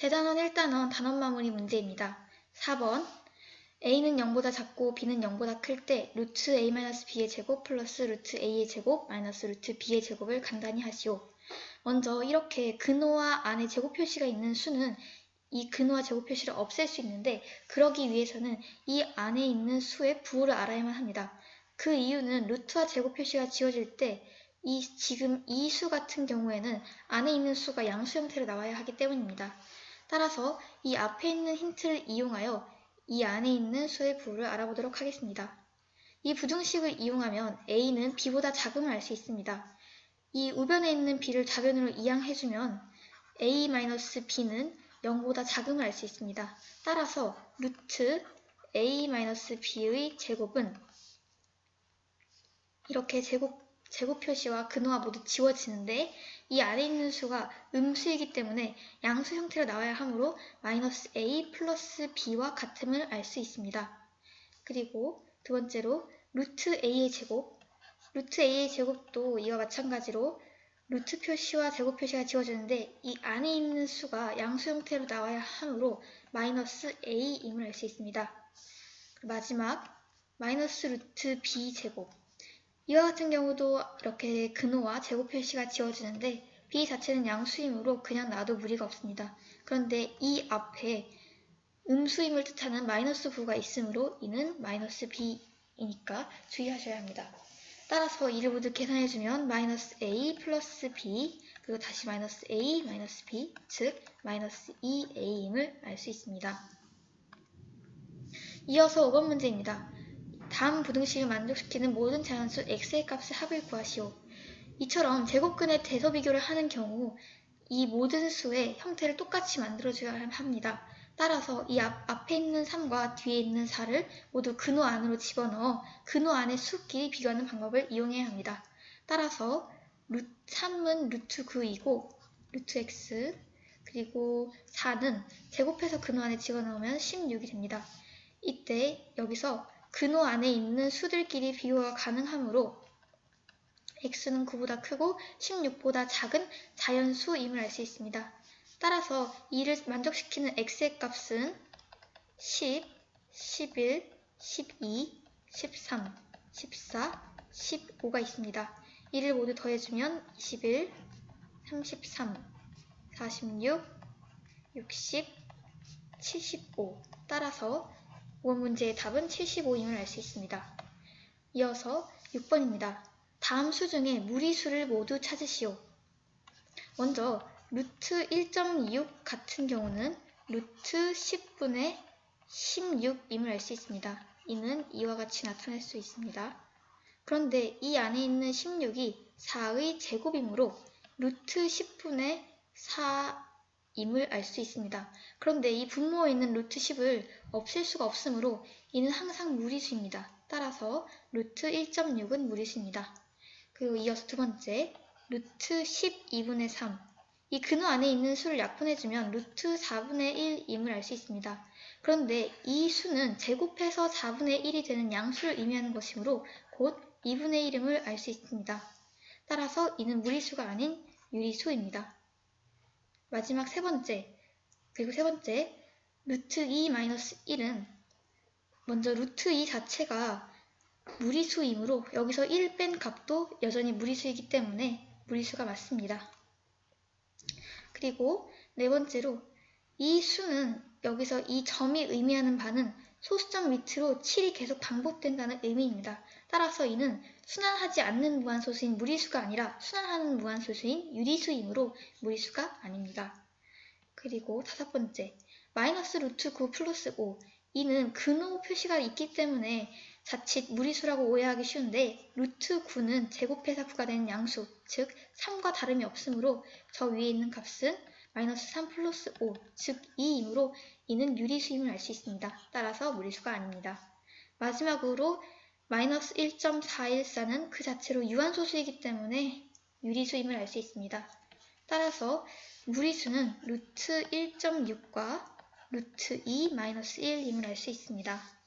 대단원 1단원 단원 마무리 문제입니다. 4번 a는 0보다 작고 b는 0보다 클 때 루트 a-b의 제곱 플러스 루트 a의 제곱 마이너스 루트 b의 제곱을 간단히 하시오. 먼저 이렇게 근호와 안에 제곱 표시가 있는 수는 이 근호와 제곱 표시를 없앨 수 있는데, 그러기 위해서는 이 안에 있는 수의 부호를 알아야만 합니다. 그 이유는 루트와 제곱 표시가 지워질 때 지금 이 수 같은 경우에는 안에 있는 수가 양수 형태로 나와야 하기 때문입니다. 따라서 이 앞에 있는 힌트를 이용하여 이 안에 있는 수의 부호를 알아보도록 하겠습니다. 이 부등식을 이용하면 a는 b보다 작음을 알 수 있습니다. 이 우변에 있는 b를 좌변으로 이항해주면 a-b는 0보다 작음을 알 수 있습니다. 따라서 루트 a-b의 제곱은 이렇게 제곱 표시와 근호가 모두 지워지는데, 이 안에 있는 수가 음수이기 때문에 양수 형태로 나와야 하므로 마이너스 a 플러스 b와 같음을 알 수 있습니다. 그리고 두 번째로 루트 a의 제곱, 루트 a의 제곱도 이와 마찬가지로 루트 표시와 제곱 표시가 지워지는데 이 안에 있는 수가 양수 형태로 나와야 하므로 마이너스 a임을 알 수 있습니다. 마지막 마이너스 루트 b 제곱, 이와 같은 경우도 이렇게 근호와 제곱 표시가 지워지는데 b 자체는 양수이므로 그냥 놔도 무리가 없습니다. 그런데 이 앞에 음수임을 뜻하는 마이너스 부가 있으므로 이는 마이너스 b이니까 주의하셔야 합니다. 따라서 이를 모두 계산해주면 마이너스 a 플러스 b, 그리고 다시 마이너스 a 마이너스 b, 즉 마이너스 2a임을 알 수 있습니다. 이어서 5번 문제입니다. 다음 부등식을 만족시키는 모든 자연수 x의 값의 합을 구하시오. 이처럼 제곱근의 대서 비교를 하는 경우 이 모든 수의 형태를 똑같이 만들어줘야 합니다. 따라서 이 앞에 있는 3과 뒤에 있는 4를 모두 근호 안으로 집어넣어 근호 안의 수끼리 비교하는 방법을 이용해야 합니다. 따라서 3은 루트 9이고 루트 x, 그리고 4는 제곱해서 근호 안에 집어넣으면 16이 됩니다. 이때 여기서 근호 안에 있는 수들끼리 비교가 가능하므로 x는 9보다 크고 16보다 작은 자연수임을 알 수 있습니다. 따라서 이를 만족시키는 x의 값은 10, 11, 12, 13, 14, 15가 있습니다. 이를 모두 더해주면 21, 33, 46, 60, 75. 따라서 5번 문제의 답은 75임을 알 수 있습니다. 이어서 6번입니다. 다음 수 중에 무리수를 모두 찾으시오. 먼저 루트 1.26 같은 경우는 루트 10분의 16임을 알 수 있습니다. 이는 이와 같이 나타낼 수 있습니다. 그런데 이 안에 있는 16이 4의 제곱이므로 루트 10분의 4임을 알 수 있습니다. 그런데 이 분모에 있는 루트 10을 없앨 수가 없으므로 이는 항상 무리수입니다. 따라서 루트 1.6은 무리수입니다. 그리고 이어서 두 번째, 루트 12분의 3. 이 근호 안에 있는 수를 약분해주면 루트 4분의 1임을 알 수 있습니다. 그런데 이 수는 제곱해서 4분의 1이 되는 양수를 의미하는 것이므로 곧 2분의 1임을 알 수 있습니다. 따라서 이는 무리수가 아닌 유리수입니다. 마지막 세 번째, 루트 2-1은 먼저 루트 2 자체가 무리수이므로 여기서 1 뺀 값도 여전히 무리수이기 때문에 무리수가 맞습니다. 그리고 네 번째로 이 수는 여기서 이 점이 의미하는 바는 소수점 밑으로 7이 계속 반복된다는 의미입니다. 따라서 이는 순환하지 않는 무한소수인 무리수가 아니라 순환하는 무한소수인 유리수이므로 무리수가 아닙니다. 그리고 다섯 번째, 마이너스 루트 9 플러스 5. 이는 근호 표시가 있기 때문에 자칫 무리수라고 오해하기 쉬운데 루트 9는 제곱해서 9가 되는 양수, 즉 3과 다름이 없으므로 저 위에 있는 값은 마이너스 3 플러스 5, 즉 2이므로 이는 유리수임을 알 수 있습니다. 따라서 무리수가 아닙니다. 마지막으로 마이너스 1.414는 그 자체로 유한소수이기 때문에 유리수임을 알 수 있습니다. 따라서 무리수는 루트 1.6과 루트 2-1임을 알 수 있습니다.